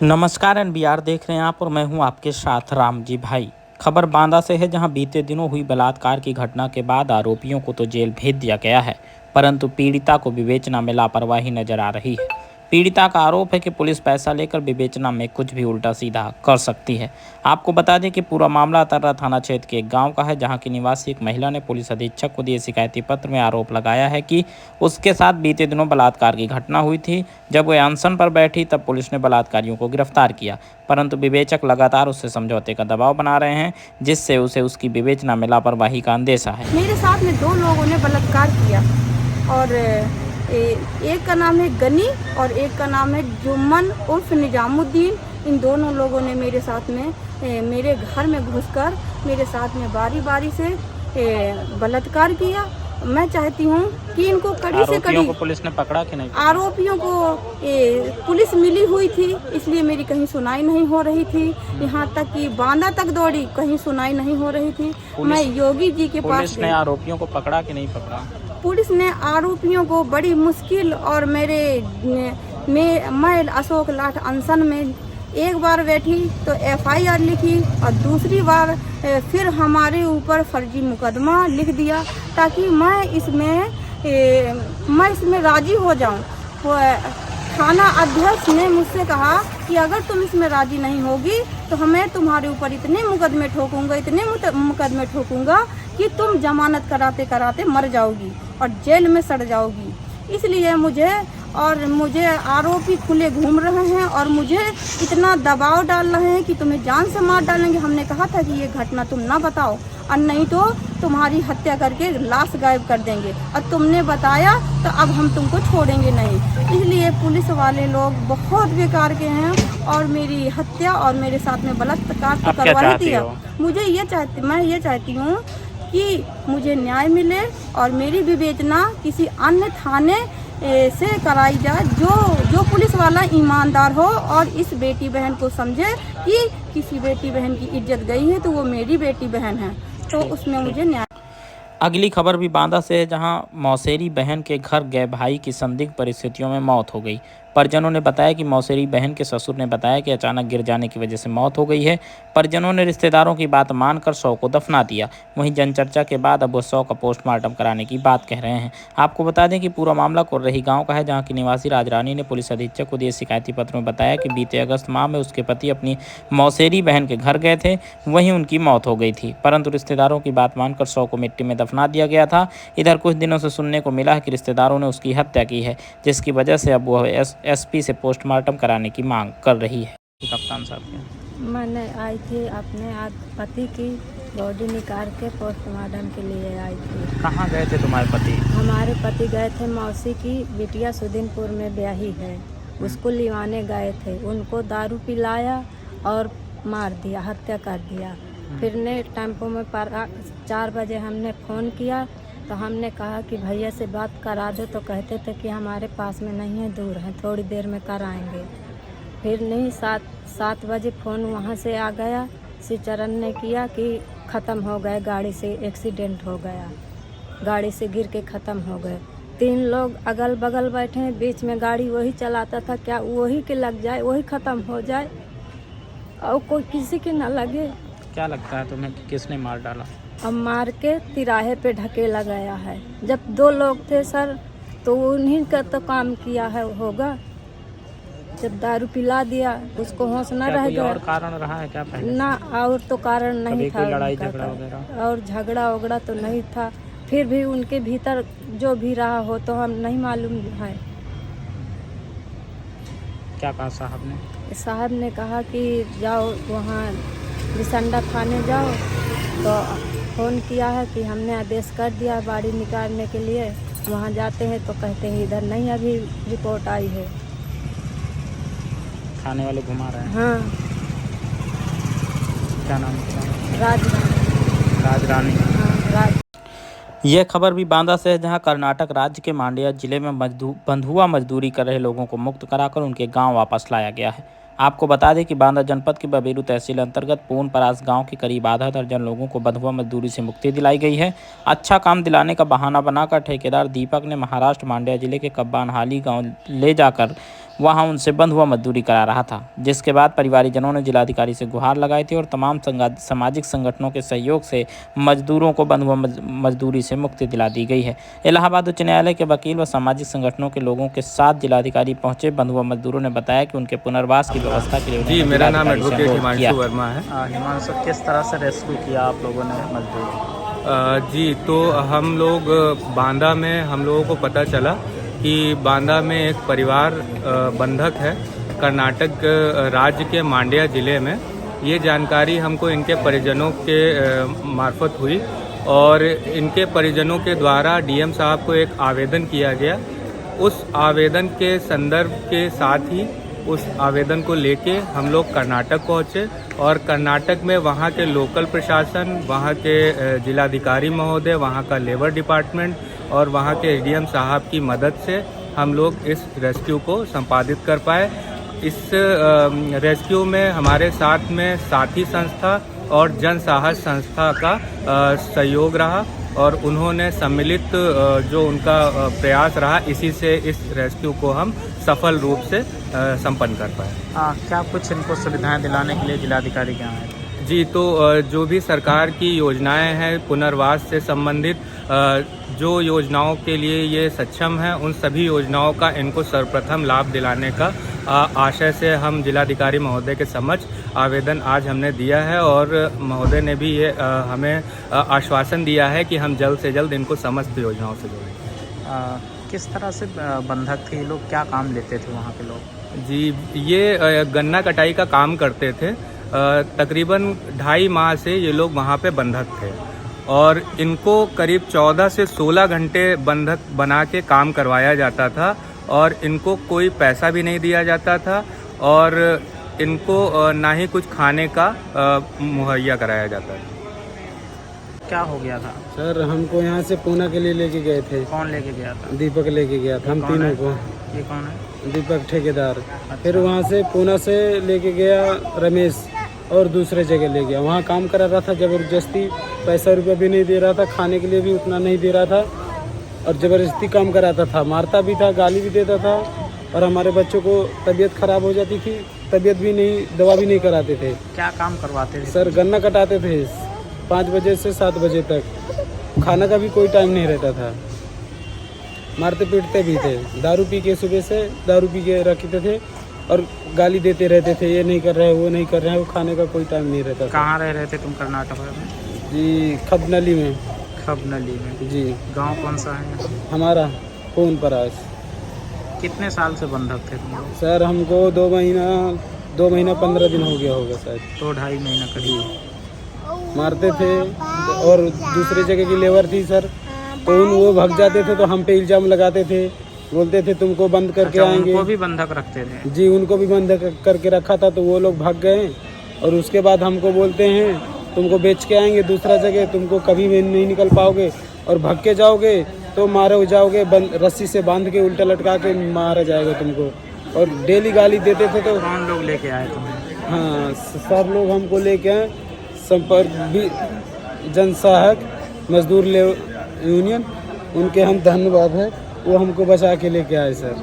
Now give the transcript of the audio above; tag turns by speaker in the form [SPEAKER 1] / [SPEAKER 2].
[SPEAKER 1] नमस्कार एनबीआर देख रहे हैं आप और मैं हूं आपके साथ राम जी भाई। खबर बांदा से है जहां बीते दिनों हुई बलात्कार की घटना के बाद आरोपियों को तो जेल भेज दिया गया है, परंतु पीड़िता को विवेचना में लापरवाही नजर आ रही है। पीड़िता का आरोप है कि पुलिस पैसा लेकर विवेचना में कुछ भी उल्टा सीधा कर सकती है। आपको बता दें कि पूरा मामला तर्रा थाना क्षेत्र के एक गांव का है, जहां की निवासी एक महिला ने पुलिस अधीक्षक को दिए शिकायती पत्र में आरोप लगाया है कि उसके साथ बीते दिनों बलात्कार की घटना हुई थी। जब वह अनशन पर बैठी तब पुलिस ने बलात्कारियों को गिरफ्तार किया, परंतु विवेचक लगातार उससे समझौते का दबाव बना रहे हैं, जिससे उसे उसकी विवेचना में लापरवाही का अंदेशा है।
[SPEAKER 2] मेरे साथ में 2 लोगों ने बलात्कार किया और एक का नाम है गनी और एक का नाम है जुम्मन उर्फ निजामुद्दीन। इन दोनों लोगों ने मेरे साथ में मेरे घर में घुसकर मेरे साथ में बारी बारी से बलात्कार किया। मैं चाहती हूँ कि इनको कड़ी से कड़ी।
[SPEAKER 1] को पुलिस ने पकड़ा कि नहीं?
[SPEAKER 2] आरोपियों को पुलिस मिली हुई थी, इसलिए मेरी कहीं सुनाई नहीं हो रही थी। यहाँ तक कि बांदा तक दौड़ी, कहीं सुनाई नहीं हो रही थी। मैं योगी जी के पास
[SPEAKER 1] पुलिस ने आरोपियों को पकड़ा कि नहीं पकड़ा?
[SPEAKER 2] पुलिस ने आरोपियों को बड़ी मुश्किल और मैं अशोक लाठ अनशन में एक बार बैठी तो एफआईआर लिखी और दूसरी बार फिर हमारे ऊपर फर्जी मुकदमा लिख दिया ताकि मैं इसमें राजी हो जाऊं। थाना अध्यक्ष ने मुझसे कहा कि अगर तुम इसमें राजी नहीं होगी तो हमें तुम्हारे ऊपर इतने मुकदमे ठोकूंगा कि तुम जमानत कराते कराते मर जाओगी और जेल में सड़ जाओगी। इसलिए मुझे आरोपी खुले घूम रहे हैं और मुझे इतना दबाव डाल रहे हैं कि तुम्हें जान से मार डालेंगे। हमने कहा था कि ये घटना तुम ना बताओ और नहीं तो तुम्हारी हत्या करके लाश गायब कर देंगे, और तुमने बताया तो अब हम तुमको छोड़ेंगे नहीं। इसलिए पुलिस वाले लोग बहुत बेकार के हैं और मेरी हत्या और मेरे साथ में बलात्कार तो करवा ही दिया। मैं ये चाहती हूँ कि मुझे न्याय मिले और मेरी विवेचना किसी अन्य थाने से कराई जाए जो पुलिस वाला ईमानदार हो और इस बेटी बहन को समझे कि किसी बेटी बहन की इज्जत गई है तो वो मेरी बेटी बहन है, तो उसमें मुझे न्याय।
[SPEAKER 1] अगली खबर भी बांदा से है, जहां मौसेरी बहन के घर गए भाई की संदिग्ध परिस्थितियों में मौत हो गई। परिजनों ने बताया कि मौसेरी बहन के ससुर ने बताया कि अचानक गिर जाने की वजह से मौत हो गई है। परिजनों ने रिश्तेदारों की बात मानकर शव को दफना दिया। वहीं जनचर्चा के बाद अब वो शव का पोस्टमार्टम कराने की बात कह रहे हैं। आपको बता दें कि पूरा मामला कुर्रही गांव का है, जहां की निवासी राजरानी ने पुलिस अधीक्षक को दिए शिकायती पत्र में बताया कि बीते अगस्त माह में उसके पति अपनी मौसेरी बहन के घर गए थे, वहीं उनकी मौत हो गई थी, परंतु रिश्तेदारों की बात मानकर शव को मिट्टी में दफना दिया गया था। इधर कुछ दिनों से सुनने को मिला है कि रिश्तेदारों ने उसकी हत्या की है, जिसकी वजह से अब वह एसपी से पोस्टमार्टम कराने की मांग कर रही है। कप्तान साहब,
[SPEAKER 3] मैंने आई थी अपने पति की बॉडी निकाल के पोस्टमार्टम के लिए आई थी।
[SPEAKER 1] कहाँ गए थे तुम्हारे पति?
[SPEAKER 3] हमारे पति गए थे मौसी की बिटिया सुदीनपुर में ब्याही है, उसको लिवाने गए थे। उनको दारू पिलाया और मार दिया, हत्या कर दिया। फिर ने टेम्पो में 4 बजे हमने फ़ोन किया तो हमने कहा कि भैया से बात करा दो, तो कहते थे कि हमारे पास में नहीं है, दूर है, थोड़ी देर में कराएंगे। फिर नहीं 7 बजे फ़ोन वहाँ से आ गया। श्रीचरण ने किया कि ख़त्म हो गए, गाड़ी से एक्सीडेंट हो गया, गाड़ी से गिर के ख़त्म हो गए। 3 लोग अगल बगल बैठे हैं, बीच में गाड़ी वही चलाता था, क्या वही के लग जाए, वही ख़त्म हो जाए और कोई किसी के ना लगे।
[SPEAKER 1] क्या लगता है तुम्हें कि किसने मार डाला?
[SPEAKER 3] अब मार के तिराहे पे ढकेला गया है। जब 2 लोग थे सर तो उन्हीं का तो काम किया है होगा। जब दारू पिला दिया उसको होश न रह गया।
[SPEAKER 1] और कारण रहा है क्या पहले?
[SPEAKER 3] ना, और तो कारण नहीं था,
[SPEAKER 1] लड़ाई झगड़ा वगैरह
[SPEAKER 3] और झगड़ा वगड़ा तो नहीं था। फिर भी उनके भीतर जो भी रहा हो तो हम नहीं मालूम है।
[SPEAKER 1] क्या कहा साहब ने?
[SPEAKER 3] साहब ने कहा कि जाओ वहाँ बिसंडा थाने जाओ, तो फ़ोन किया है कि हमने आदेश कर दिया बाड़ी निकालने के लिए। वहाँ जाते हैं तो कहते हैं इधर नहीं अभी रिपोर्ट आई है।
[SPEAKER 1] थाने वाले घुमा रहे हैं?
[SPEAKER 3] हाँ।
[SPEAKER 1] क्या नाम है?
[SPEAKER 3] राजरानी। हाँ,
[SPEAKER 1] यह खबर भी बांदा से है, जहां कर्नाटक राज्य के मांड्या जिले में बंधुआ मजदूरी कर रहे लोगों को मुक्त कराकर उनके गांव वापस लाया गया है। आपको बता दें कि बांदा जनपद की बबेरू तहसील अंतर्गत पूनपरास गांव के करीब आधा दर्जन लोगों को बंधुआ मजदूरी से मुक्ति दिलाई गई है। अच्छा काम दिलाने का बहाना बनाकर ठेकेदार दीपक ने महाराष्ट्र मांड्या जिले के कब्बानहाली गांव ले जाकर वहां उनसे बंद हुआ मजदूरी करा रहा था, जिसके बाद परिवारजनों ने जिलाधिकारी से गुहार लगाई थी और तमाम सामाजिक संगठनों के सहयोग से मजदूरों को बंद हुआ मजदूरी से मुक्ति दिला दी गई है। इलाहाबाद उच्च न्यायालय के वकील व सामाजिक संगठनों के लोगों के साथ जिलाधिकारी पहुंचे। बंद हुआ मजदूरों ने बताया कि उनके पुनर्वास की व्यवस्था के लिए
[SPEAKER 4] जी, मेरा नाम एडवोकेट हिमांशु वर्मा है।
[SPEAKER 1] हिमांशु, किस तरह से रेस्क्यू किया आप लोगों ने मजदूर?
[SPEAKER 4] जी, तो हम लोग बांदा में हम लोगों को पता चला कि बांदा में एक परिवार बंधक है कर्नाटक राज्य के मांड्या जिले में। ये जानकारी हमको इनके परिजनों के मार्फत हुई और इनके परिजनों के द्वारा डीएम साहब को एक आवेदन किया गया। उस आवेदन के संदर्भ के साथ ही उस आवेदन को लेके हम लोग कर्नाटक पहुँचे और कर्नाटक में वहाँ के लोकल प्रशासन, वहाँ के जिलाधिकारी महोदय, वहाँ का लेबर डिपार्टमेंट और वहाँ के एडीएम साहब की मदद से हम लोग इस रेस्क्यू को संपादित कर पाए। इस रेस्क्यू में हमारे साथ में साथी संस्था और जन साहस संस्था का सहयोग रहा और उन्होंने सम्मिलित जो उनका प्रयास रहा, इसी से इस रेस्क्यू को हम सफल रूप से संपन्न कर पाए।
[SPEAKER 1] क्या कुछ इनको सुविधाएं दिलाने के लिए जिलाधिकारी के यहाँ आए?
[SPEAKER 4] जी, तो जो भी सरकार की योजनाएं हैं पुनर्वास से संबंधित, जो योजनाओं के लिए ये सक्षम है, उन सभी योजनाओं का इनको सर्वप्रथम लाभ दिलाने का आशय से हम जिलाधिकारी महोदय के समक्ष आवेदन आज हमने दिया है और महोदय ने भी ये हमें आश्वासन दिया है कि हम जल्द से जल्द इनको समस्त योजनाओं से जोड़ेंगे।
[SPEAKER 1] किस तरह से बंधक थे ये लोग, क्या काम लेते थे वहाँ के लोग?
[SPEAKER 4] जी, ये गन्ना कटाई का काम करते थे। तकरीबन 2.5 माह से ये लोग वहाँ पे बंधक थे और इनको करीब 14 से 16 घंटे बंधक बना के काम करवाया जाता था और इनको कोई पैसा भी नहीं दिया जाता था और इनको ना ही कुछ खाने का मुहैया कराया जाता था।
[SPEAKER 1] क्या हो गया था
[SPEAKER 5] सर? हमको यहाँ से पूना के लिए लेके गए थे।
[SPEAKER 1] कौन लेके गया था?
[SPEAKER 5] दीपक लेके गया था, हम तीनों को।
[SPEAKER 1] ये कौन है?
[SPEAKER 5] दीपक ठेकेदार। फिर वहाँ से पूना से लेके गया रमेश और दूसरे जगह ले गया। वहाँ काम करा रहा था ज़बरदस्ती, पैसा रुपया भी नहीं दे रहा था, खाने के लिए भी उतना नहीं दे रहा था और ज़बरदस्ती काम कराता था, मारता भी था, गाली भी देता था और हमारे बच्चों को तबीयत ख़राब हो जाती थी, तबीयत भी नहीं, दवा भी नहीं कराते थे।
[SPEAKER 1] क्या काम करवाते थे
[SPEAKER 5] सर? गन्ना कटाते थे 5 बजे से 7 बजे तक। खाना का भी कोई टाइम नहीं रहता था। मारते पीटते भी थे। दारू पी के सुबह से दारू पी के रखते थे और गाली देते रहते थे, ये नहीं कर रहे, वो नहीं कर रहे हैं। वो खाने का कोई टाइम नहीं रहता।
[SPEAKER 1] कहाँ रह रहे थे तुम कर्नाटक में?
[SPEAKER 5] जी, खबनली में।
[SPEAKER 1] खबनली में?
[SPEAKER 5] जी।
[SPEAKER 1] गांव कौन सा है
[SPEAKER 5] हमारा? कौन परास।
[SPEAKER 1] कितने साल से बंधक थे तुम लोग?
[SPEAKER 5] सर हमको 2 महीना 15 दिन हो गया होगा शायद।
[SPEAKER 1] 2-2.5 महीना करीब।
[SPEAKER 5] मारते थे और दूसरी जगह की लेबर थी सर, तो वो भाग जाते थे तो हम पे इल्ज़ाम लगाते थे, बोलते थे तुमको बंद करके आएंगे।
[SPEAKER 1] उनको भी बंधक रखते थे?
[SPEAKER 5] जी, उनको भी बंधक करके रखा था, तो वो लोग भाग गए और उसके बाद हमको बोलते हैं तुमको बेच के आएंगे दूसरा जगह, तुमको कभी भी नहीं निकल पाओगे और भाग के जाओगे तो मारे जाओगे, रस्सी से बांध के उल्टा लटका के मारा जाएगा तुमको। और डेली गाली देते थे। तो
[SPEAKER 1] कौन लोग लेके आए तुम्हें?
[SPEAKER 5] हाँ, सब लोग हमको लेके आए। संपर्क भी जनसहायक मजदूर यूनियन, उनके हम धन्यवाद है, वो हमको बचा के लेके आए सर।